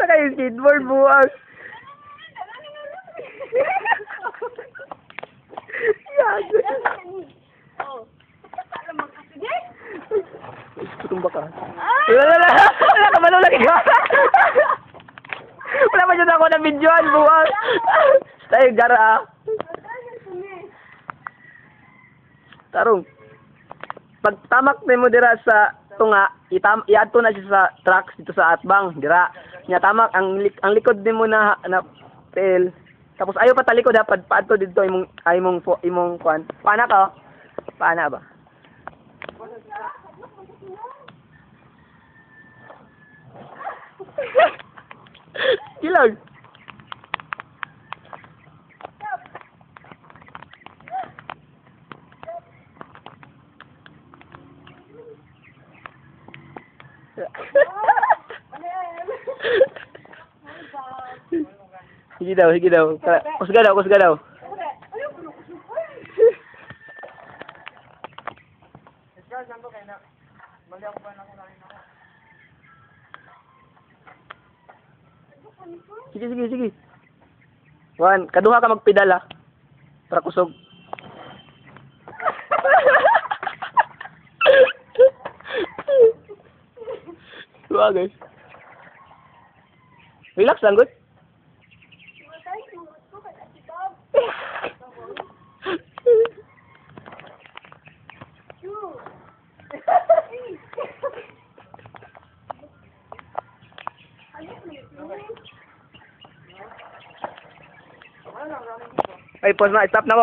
kayo skateboard buwag. Yago. Tumba ka. Wala ka malulaki ka. Wala pa dyan ako na videoan buwag. Tayo gara ah. Tarong. Pag tamak mo dira sa tunga, i-add to na siya sa tracks dito sa atbang dira. Nya tamak ang likod nimo na pel. Tapos ayo pa talikod dapat paadto dito imong kwan. Paana ka? Paana ba? Kilag. Sige daw, sige daw. Kusga daw. Sige. Wan, kaduha ka magpedal ah. Para kusog. Wah guys. Relax lang good. Ay, pause na. Stop na mo.